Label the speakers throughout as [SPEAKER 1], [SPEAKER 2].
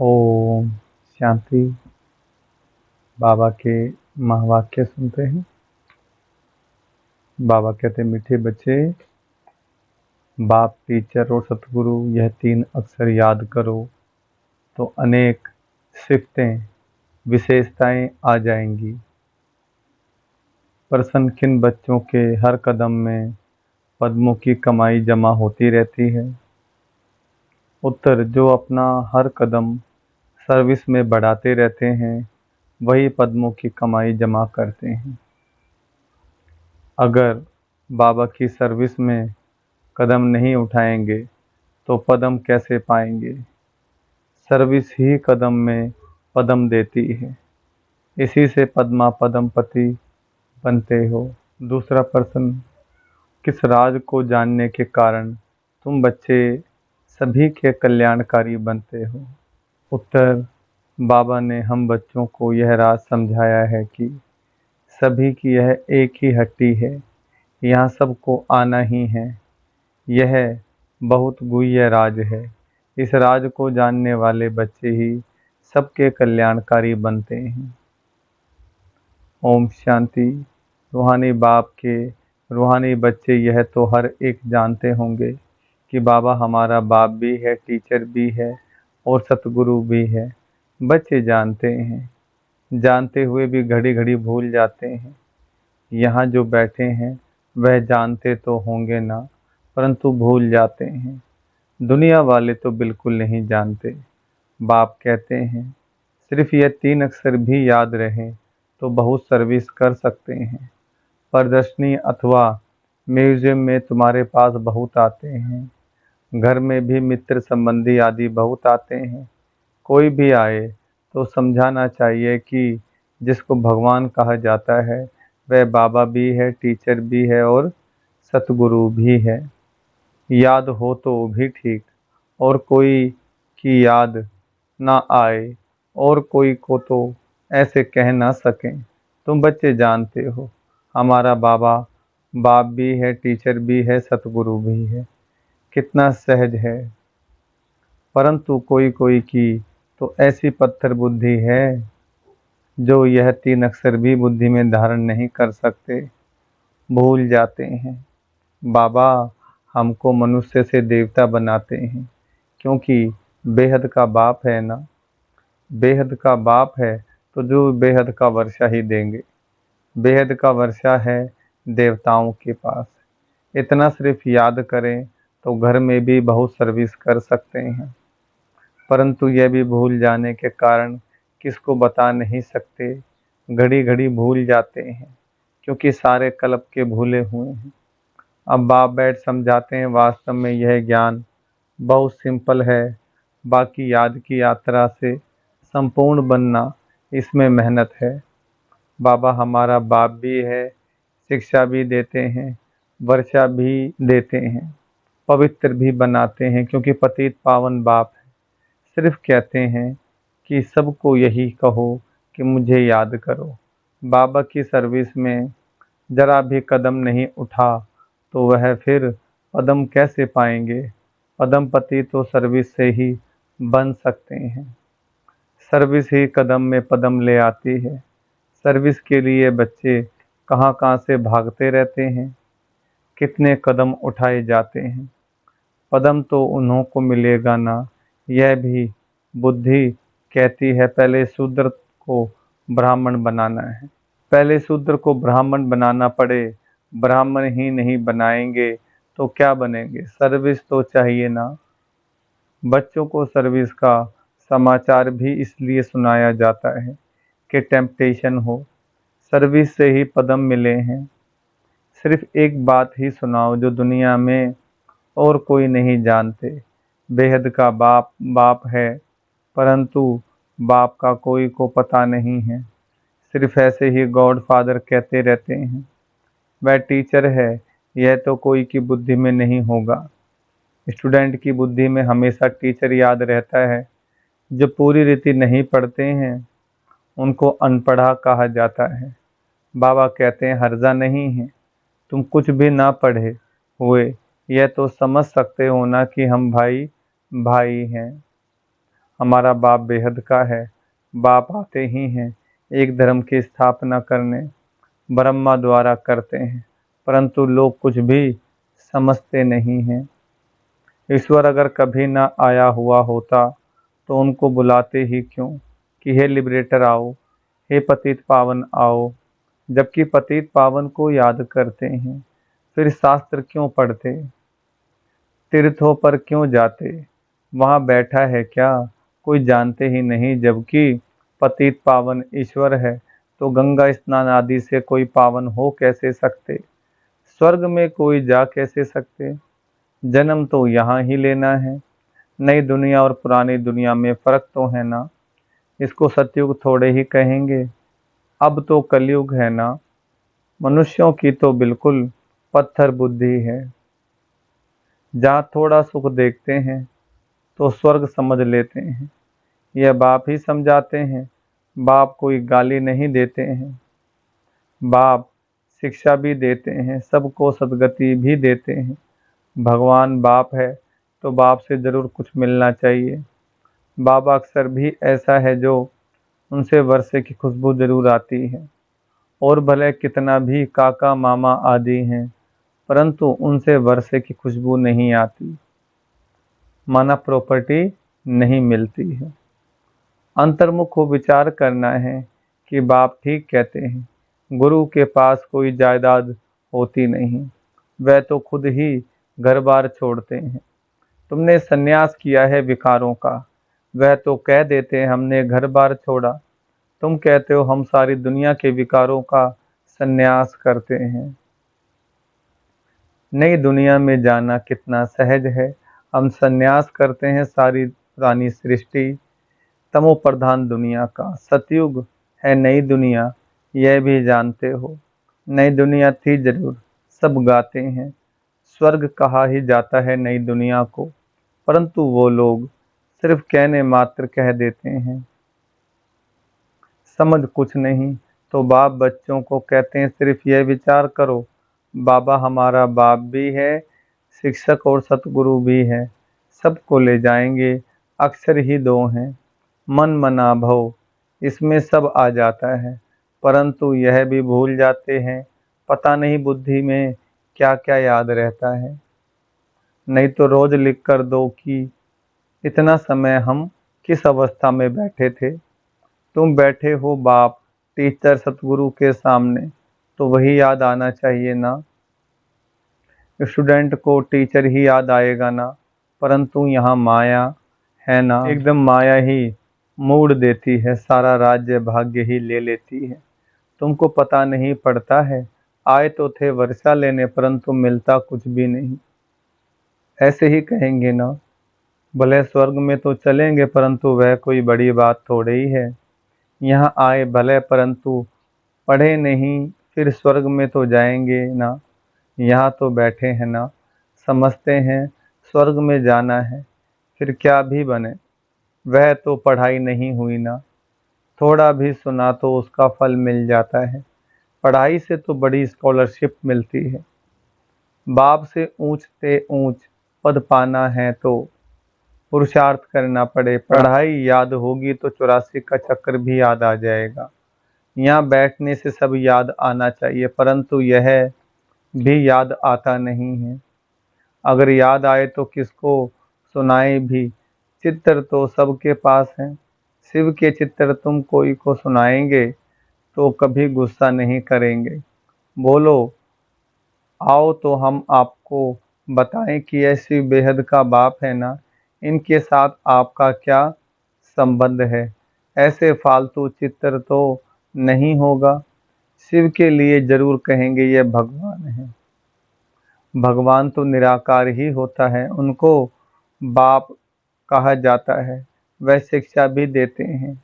[SPEAKER 1] ओम शांति। बाबा के महावाक्य सुनते हैं। बाबा कहते हैं, मीठे बच्चे, बाप, टीचर और सतगुरु यह तीन अक्षर याद करो तो अनेक सिफतें, विशेषताएं आ जाएंगी। प्रसन्न किन बच्चों के हर कदम में पद्मों की कमाई जमा होती रहती है। उत्तर, जो अपना हर कदम सर्विस में बढ़ाते रहते हैं वही पद्मों की कमाई जमा करते हैं। अगर बाबा की सर्विस में कदम नहीं उठाएंगे तो पदम कैसे पाएंगे। सर्विस ही कदम में पदम देती है, इसी से पद्मा पदमपति बनते हो। दूसरा प्रश्न, किस राज को जानने के कारण तुम बच्चे सभी के कल्याणकारी बनते हो। उत्तर, बाबा ने हम बच्चों को यह राज समझाया है कि सभी की यह एक ही हट्टी है, यहाँ सबको आना ही है। यह बहुत गुह्य राज है। इस राज को जानने वाले बच्चे ही सबके कल्याणकारी बनते हैं। ओम शांति। रूहानी बाप के रूहानी बच्चे यह तो हर एक जानते होंगे कि बाबा हमारा बाप भी है, टीचर भी है और सतगुरु भी है। बच्चे जानते हैं, जानते हुए भी घड़ी घड़ी भूल जाते हैं। यहाँ जो बैठे हैं वह जानते तो होंगे ना, परंतु भूल जाते हैं। दुनिया वाले तो बिल्कुल नहीं जानते। बाप कहते हैं, सिर्फ यह तीन अक्षर भी याद रहे तो बहुत सर्विस कर सकते हैं। प्रदर्शनी अथवा म्यूजियम में तुम्हारे पास बहुत आते हैं, घर में भी मित्र संबंधी आदि बहुत आते हैं। कोई भी आए तो समझाना चाहिए कि जिसको भगवान कहा जाता है वह बाबा भी है, टीचर भी है और सतगुरु भी है। याद हो तो भी ठीक, और कोई की याद ना आए और कोई को तो ऐसे कह ना सकें। तुम बच्चे जानते हो हमारा बाबा बाप भी है, टीचर भी है, सतगुरु भी है। कितना सहज है। परंतु कोई कोई की तो ऐसी पत्थर बुद्धि है जो यह तीन अक्षर भी बुद्धि में धारण नहीं कर सकते, भूल जाते हैं। बाबा हमको मनुष्य से देवता बनाते हैं क्योंकि बेहद का बाप है ना। बेहद का बाप है तो जो बेहद का वर्षा ही देंगे। बेहद का वर्षा है देवताओं के पास। इतना सिर्फ याद करें तो घर में भी बहुत सर्विस कर सकते हैं। परंतु यह भी भूल जाने के कारण किसको बता नहीं सकते, घड़ी घड़ी भूल जाते हैं क्योंकि सारे कल्प के भूले हुए हैं। अब बाप बैठ समझाते हैं, वास्तव में यह ज्ञान बहुत सिंपल है। बाकी याद की यात्रा से संपूर्ण बनना, इसमें मेहनत है। बाबा हमारा बाप भी है, शिक्षा भी देते हैं, वर्षा भी देते हैं, पवित्र भी बनाते हैं क्योंकि पतित पावन बाप है। सिर्फ कहते हैं कि सबको यही कहो कि मुझे याद करो। बाबा की सर्विस में जरा भी कदम नहीं उठा तो वह फिर पदम कैसे पाएंगे। पदमपति तो सर्विस से ही बन सकते हैं। सर्विस ही कदम में पदम ले आती है। सर्विस के लिए बच्चे कहाँ कहाँ से भागते रहते हैं, कितने कदम उठाए जाते हैं। पदम तो उन्हों को मिलेगा ना, यह भी बुद्धि कहती है पहले शूद्र को ब्राह्मण बनाना है। पहले शूद्र को ब्राह्मण बनाना पड़े, ब्राह्मण ही नहीं बनाएंगे तो क्या बनेंगे। सर्विस तो चाहिए ना। बच्चों को सर्विस का समाचार भी इसलिए सुनाया जाता है कि टेम्पटेशन हो। सर्विस से ही पदम मिले हैं। सिर्फ एक बात ही सुनाओ जो दुनिया में और कोई नहीं जानते। बेहद का बाप बाप है, परंतु बाप का कोई को पता नहीं है। सिर्फ ऐसे ही गॉड फादर कहते रहते हैं। वह टीचर है, यह तो कोई की बुद्धि में नहीं होगा। स्टूडेंट की बुद्धि में हमेशा टीचर याद रहता है। जो पूरी रीति नहीं पढ़ते हैं उनको अनपढ़ा कहा जाता है। बाबा कहते हैं, हर्जा नहीं है तुम कुछ भी ना पढ़े हुए यह तो समझ सकते हो ना कि हम भाई भाई हैं। हमारा बाप बेहद का है। बाप आते ही हैं एक धर्म की स्थापना करने, ब्रह्मा द्वारा करते हैं, परंतु लोग कुछ भी समझते नहीं हैं। ईश्वर अगर कभी ना आया हुआ होता तो उनको बुलाते ही क्यों कि हे लिबरेटर आओ, हे पतित पावन आओ। जबकि पतित पावन को याद करते हैं, फिर शास्त्र क्यों पढ़ते, तीर्थों पर क्यों जाते, वहां बैठा है क्या कोई जानते ही नहीं। जबकि पतित पावन ईश्वर है तो गंगा स्नान आदि से कोई पावन हो कैसे सकते, स्वर्ग में कोई जा कैसे सकते। जन्म तो यहाँ ही लेना है। नई दुनिया और पुरानी दुनिया में फर्क तो है ना। इसको सतयुग थोड़े ही कहेंगे, अब तो कलयुग है ना। मनुष्यों की तो बिल्कुल पत्थर बुद्धि है। जहाँ थोड़ा सुख देखते हैं तो स्वर्ग समझ लेते हैं। यह बाप ही समझाते हैं। बाप कोई गाली नहीं देते हैं। बाप शिक्षा भी देते हैं, सबको सदगति भी देते हैं। भगवान बाप है तो बाप से जरूर कुछ मिलना चाहिए। बाबा अक्सर भी ऐसा है जो उनसे वर्षे की खुशबू जरूर आती है। और भले कितना भी काका मामा आदि हैं, परंतु उनसे वर्षे की खुशबू नहीं आती, माना प्रॉपर्टी नहीं मिलती है। अंतर्मुख को विचार करना है कि बाप ठीक कहते हैं। गुरु के पास कोई जायदाद होती नहीं, वह तो खुद ही घर बार छोड़ते हैं। तुमने सन्यास किया है विकारों का, वह तो कह देते हैं हमने घर बार छोड़ा। तुम कहते हो हम सारी दुनिया के विकारों का सन्यास करते हैं। नई दुनिया में जाना कितना सहज है। हम सन्यास करते हैं सारी पुरानी सृष्टि, तमो प्रधान दुनिया का। सतयुग है नई दुनिया, यह भी जानते हो। नई दुनिया थी जरूर, सब गाते हैं। स्वर्ग कहा ही जाता है नई दुनिया को, परंतु वो लोग सिर्फ कहने मात्र कह देते हैं, समझ कुछ नहीं। तो बाप बच्चों को कहते हैं सिर्फ यह विचार करो, बाबा हमारा बाप भी है, शिक्षक और सतगुरु भी है, सबको ले जाएंगे। अक्षर ही दो हैं, मन मना भव, इसमें सब आ जाता है। परंतु यह भी भूल जाते हैं, पता नहीं बुद्धि में क्या क्या याद रहता है। नहीं तो रोज लिख कर दो कि इतना समय हम किस अवस्था में बैठे थे। तुम बैठे हो बाप टीचर सतगुरु के सामने, तो वही याद आना चाहिए ना। स्टूडेंट को टीचर ही याद आएगा ना, परंतु यहाँ माया है ना, एकदम माया ही मोड़ देती है, सारा राज्य भाग्य ही ले लेती है। तुमको पता नहीं पड़ता है, आए तो थे वर्षा लेने परंतु मिलता कुछ भी नहीं। ऐसे ही कहेंगे ना, भले स्वर्ग में तो चलेंगे परंतु वह कोई बड़ी बात थोड़ी ही है। यहाँ आए भले परंतु पढ़े नहीं, फिर स्वर्ग में तो जाएंगे ना। यहाँ तो बैठे हैं ना, समझते हैं स्वर्ग में जाना है, फिर क्या भी बने, वह तो पढ़ाई नहीं हुई ना। थोड़ा भी सुना तो उसका फल मिल जाता है। पढ़ाई से तो बड़ी स्कॉलरशिप मिलती है। बाप से ऊंच से ऊंच पद पाना है तो पुरुषार्थ करना पड़े। पढ़ाई याद होगी तो 84 का चक्कर भी याद आ जाएगा। यहाँ बैठने से सब याद आना चाहिए, परंतु यह भी याद आता नहीं है। अगर याद आए तो किसको सुनाए भी, चित्र तो सबके पास है। शिव के चित्र तुम कोई को सुनाएंगे तो कभी गुस्सा नहीं करेंगे। बोलो आओ तो हम आपको बताएं कि यह शिव बेहद का बाप है ना, इनके साथ आपका क्या संबंध है। ऐसे फालतू चित्र तो नहीं होगा। शिव के लिए जरूर कहेंगे यह भगवान है। भगवान तो निराकार ही होता है, उनको बाप कहा जाता है। वह शिक्षा भी देते हैं।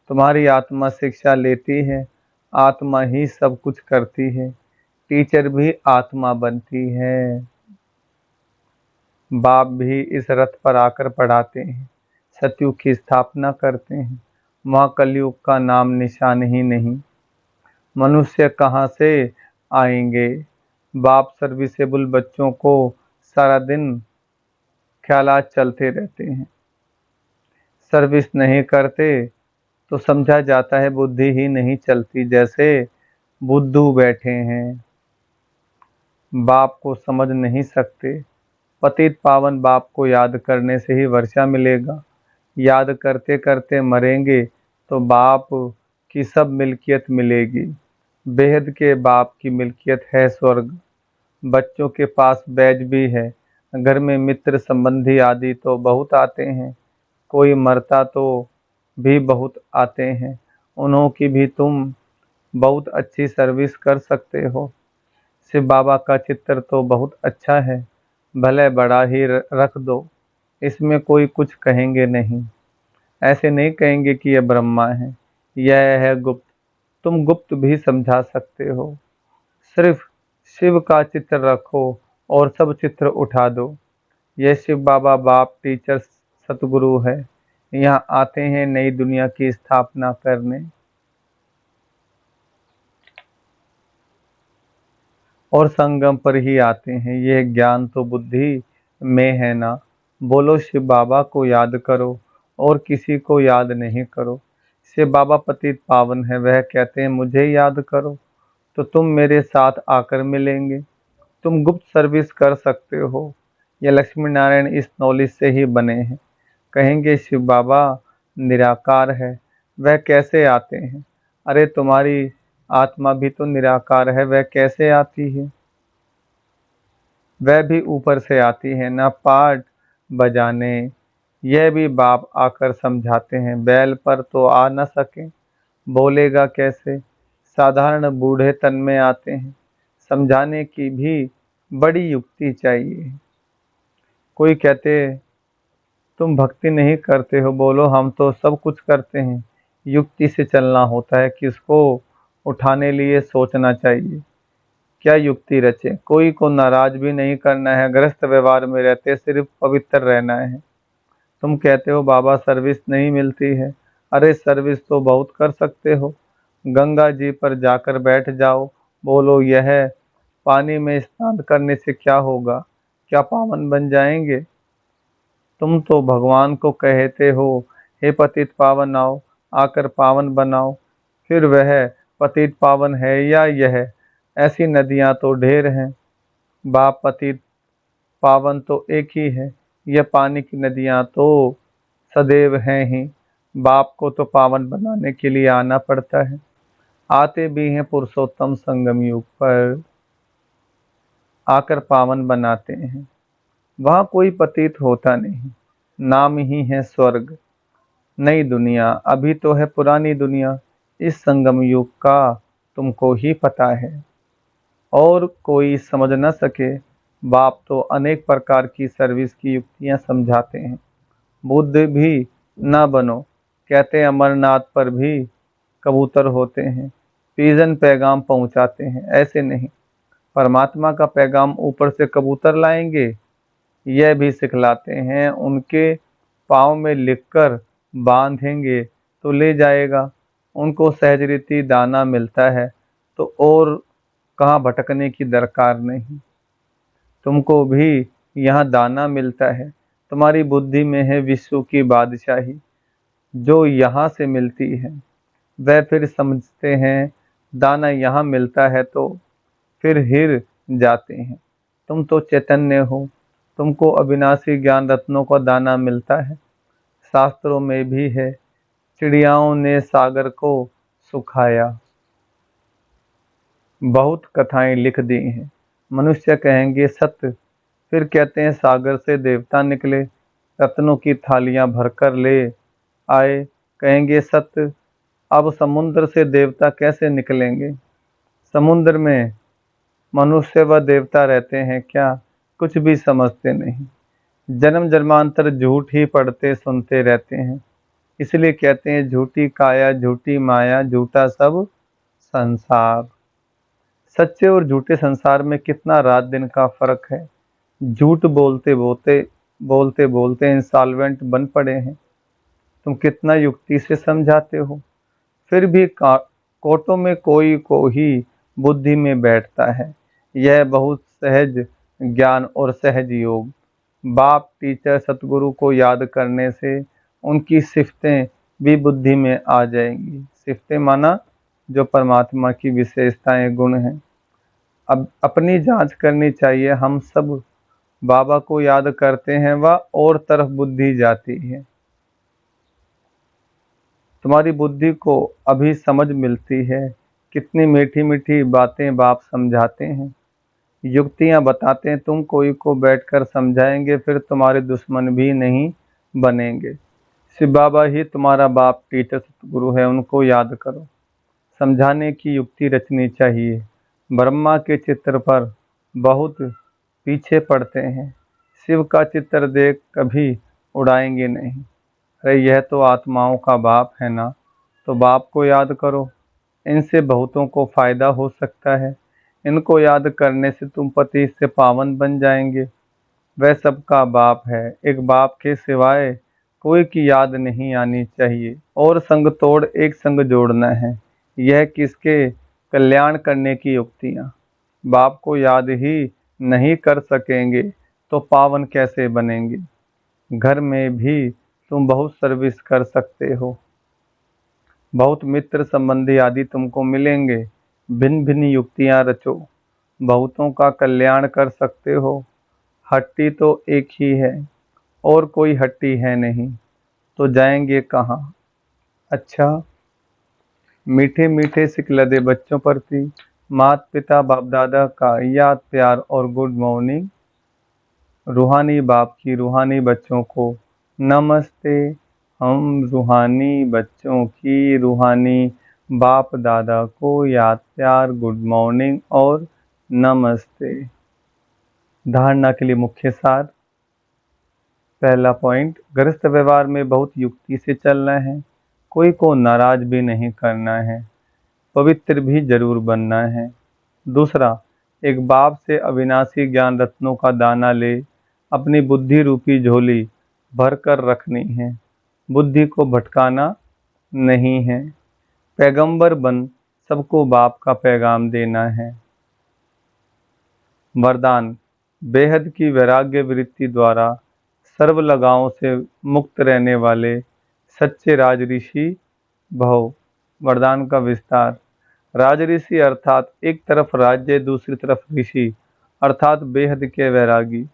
[SPEAKER 1] तुम्हारी आत्मा शिक्षा लेती है, आत्मा ही सब कुछ करती है। टीचर भी आत्मा बनती है। बाप भी इस रथ पर आकर पढ़ाते हैं, सतयुग की स्थापना करते हैं। वहाँ कलयुग का नाम निशान ही नहीं। मनुष्य कहाँ से आएंगे। बाप सर्विसेबल बच्चों को सारा दिन ख्यालात चलते रहते हैं। सर्विस नहीं करते तो समझा जाता है बुद्धि ही नहीं चलती। जैसे बुद्धू बैठे हैं, बाप को समझ नहीं सकते। पतित पावन बाप को याद करने से ही वर्षा मिलेगा। याद करते करते मरेंगे तो बाप की सब मिल्कियत मिलेगी। बेहद के बाप की मिल्कियत है स्वर्ग। बच्चों के पास बैज भी है। घर में मित्र संबंधी आदि तो बहुत आते हैं। कोई मरता तो भी बहुत आते हैं। उन्हों की भी तुम बहुत अच्छी सर्विस कर सकते हो। शिव बाबा का चित्र तो बहुत अच्छा है, भले बड़ा ही रख दो, इसमें कोई कुछ कहेंगे नहीं। ऐसे नहीं कहेंगे कि यह ब्रह्मा है, यह है गुप्त। तुम गुप्त भी समझा सकते हो। सिर्फ शिव का चित्र रखो और सब चित्र उठा दो। यह शिव बाबा बाप टीचर सतगुरु है। यहाँ आते हैं नई दुनिया की स्थापना करने। और संगम पर ही आते हैं। यह ज्ञान तो बुद्धि में है ना। बोलो शिव बाबा को याद करो और किसी को याद नहीं करो। शिव बाबा पतित पावन है, वह कहते हैं मुझे याद करो तो तुम मेरे साथ आकर मिलेंगे। तुम गुप्त सर्विस कर सकते हो। ये लक्ष्मी नारायण इस नॉलेज से ही बने हैं। कहेंगे शिव बाबा निराकार है, वह कैसे आते हैं? अरे तुम्हारी आत्मा भी तो निराकार है, वह कैसे आती है? वह भी ऊपर से आती है ना पाठ बजाने। यह भी बाप आकर समझाते हैं। बैल पर तो आ न सके, बोलेगा कैसे? साधारण बूढ़े तन में आते हैं। समझाने की भी बड़ी युक्ति चाहिए। कोई कहते तुम भक्ति नहीं करते हो। बोलो हम तो सब कुछ करते हैं। युक्ति से चलना होता है, किसको उठाने लिए सोचना चाहिए। क्या युक्ति रचे? कोई को नाराज भी नहीं करना है, ग्रस्त व्यवहार में रहते सिर्फ पवित्र रहना है। तुम कहते हो बाबा सर्विस नहीं मिलती है। अरे सर्विस तो बहुत कर सकते हो। गंगा जी पर जाकर बैठ जाओ। बोलो यह पानी में स्नान करने से क्या होगा? क्या पावन बन जाएंगे? तुम तो भगवान को कहते हो हे पतित पावन आओ, आकर पावन बनाओ। फिर वह पतित पावन है या यह? ऐसी नदियां तो ढेर हैं। बाप पतित पावन तो एक ही है। यह पानी की नदियां तो सदैव हैं ही। बाप को तो पावन बनाने के लिए आना पड़ता है। आते भी हैं पुरुषोत्तम संगम युग पर, आकर पावन बनाते हैं। वहां कोई पतित होता नहीं, नाम ही है स्वर्ग। नई दुनिया अभी तो है पुरानी दुनिया। इस संगम युग का तुमको ही पता है और कोई समझ न सके। बाप तो अनेक प्रकार की सर्विस की युक्तियां समझाते हैं। बुद्ध भी न बनो, कहते हैं अमरनाथ पर भी कबूतर होते हैं, पिजन पैगाम पहुंचाते हैं। ऐसे नहीं, परमात्मा का पैगाम ऊपर से कबूतर लाएंगे, यह भी सिखलाते हैं। उनके पाँव में लिखकर बांधेंगे तो ले जाएगा। उनको सहज रीति दाना मिलता है तो और कहाँ भटकने की दरकार नहीं। तुमको भी यहाँ दाना मिलता है। तुम्हारी बुद्धि में है विश्व की बादशाही जो यहाँ से मिलती है। वह फिर समझते हैं दाना यहाँ मिलता है तो फिर हिर जाते हैं। तुम तो चैतन्य हो, तुमको अविनाशी ज्ञान रत्नों का दाना मिलता है। शास्त्रों में भी है चिड़ियाओं ने सागर को सुखाया। बहुत कथाएं लिख दी हैं। मनुष्य कहेंगे सत्य, फिर कहते हैं सागर से देवता निकले, रत्नों की थालियां भरकर ले आए। कहेंगे सत्य, अब समुद्र से देवता कैसे निकलेंगे? समुद्र में मनुष्य व देवता रहते हैं क्या? कुछ भी समझते नहीं। जन्म जन्मांतर झूठ ही पढ़ते सुनते रहते हैं। इसलिए कहते हैं झूठी काया झूठी माया झूठा सब संसार। सच्चे और झूठे संसार में कितना रात दिन का फर्क है। झूठ बोलते बोलते इंसॉल्वेंट बन पड़े हैं। तुम कितना युक्ति से समझाते हो, फिर भी कोर्टों में कोई को ही बुद्धि में बैठता है। यह बहुत सहज ज्ञान और सहज योग। बाप टीचर सतगुरु को याद करने से उनकी सिफतें भी बुद्धि में आ जाएंगी। सिफतें माना जो परमात्मा की विशेषताएं, गुण हैं। अब अपनी जांच करनी चाहिए। हम सब बाबा को याद करते हैं, वह और तरफ बुद्धि जाती है। तुम्हारी बुद्धि को अभी समझ मिलती है। कितनी मीठी मीठी बातें बाप समझाते हैं, युक्तियां बताते हैं। तुम कोई को बैठकर समझाएंगे, फिर तुम्हारे दुश्मन भी नहीं बनेंगे। शिव बाबा ही तुम्हारा बाप, टीचर, सतगुरु है। उनको याद करो। समझाने की युक्ति रचनी चाहिए। ब्रह्मा के चित्र पर बहुत पीछे पड़ते हैं। शिव का चित्र देख कभी उड़ाएंगे नहीं। अरे यह तो आत्माओं का बाप है ना, तो बाप को याद करो। इनसे बहुतों को फायदा हो सकता है। इनको याद करने से तुम पति से पावन बन जाएंगे। वह सबका बाप है। एक बाप के सिवाय कोई की याद नहीं आनी चाहिए। और संग तोड़ एक संग जोड़ना है। यह किसके कल्याण करने की युक्तियां। बाप को याद ही नहीं कर सकेंगे तो पावन कैसे बनेंगे। घर में भी तुम बहुत सर्विस कर सकते हो। बहुत मित्र संबंधी आदि तुमको मिलेंगे। भिन्न भिन्न युक्तियां रचो, बहुतों का कल्याण कर सकते हो। हट्टी तो एक ही है, और कोई हट्टी है नहीं, तो जाएंगे कहाँ। अच्छा, मीठे मीठे सिकलदे बच्चों प्रति माता पिता बाप दादा का याद, प्यार और गुड मॉर्निंग। रूहानी बाप की रूहानी बच्चों को नमस्ते। हम रूहानी बच्चों की रूहानी बाप दादा को याद, प्यार, गुड मॉर्निंग और नमस्ते। धारणा के लिए मुख्य सार। पहला पॉइंट, गृहस्थ व्यवहार में बहुत युक्ति से चलना है। कोई को नाराज भी नहीं करना है। पवित्र भी जरूर बनना है। दूसरा, एक बाप से अविनाशी ज्ञान रत्नों का दाना ले अपनी बुद्धि रूपी झोली भर कर रखनी है। बुद्धि को भटकाना नहीं है। पैगंबर बन सबको बाप का पैगाम देना है। वरदान, बेहद की वैराग्य वृत्ति द्वारा सर्व लगावों से मुक्त रहने वाले सच्चे राजऋषि भव। वरदान का विस्तार। राजऋषि अर्थात एक तरफ राज्य, दूसरी तरफ ऋषि अर्थात बेहद के वैरागी।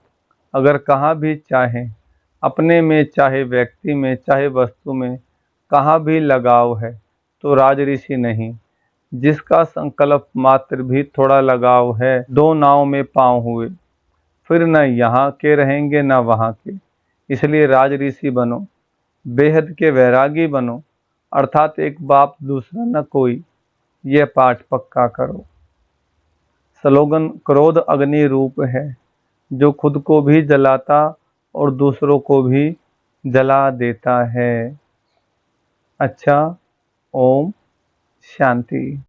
[SPEAKER 1] अगर कहाँ भी चाहे, अपने में चाहे व्यक्ति में चाहे वस्तु में, कहाँ भी लगाव है तो राजऋषि नहीं। जिसका संकल्प मात्र भी थोड़ा लगाव है, दो नाव में पांव हुए, फिर न यहाँ के रहेंगे न वहाँ के। इसलिए राजऋषि बनो, बेहद के वैरागी बनो, अर्थात एक बाप दूसरा न कोई। यह पाठ पक्का करो। स्लोगन, क्रोध अग्नि रूप है जो खुद को भी जलाता और दूसरों को भी जला देता है। अच्छा, ओम शांति।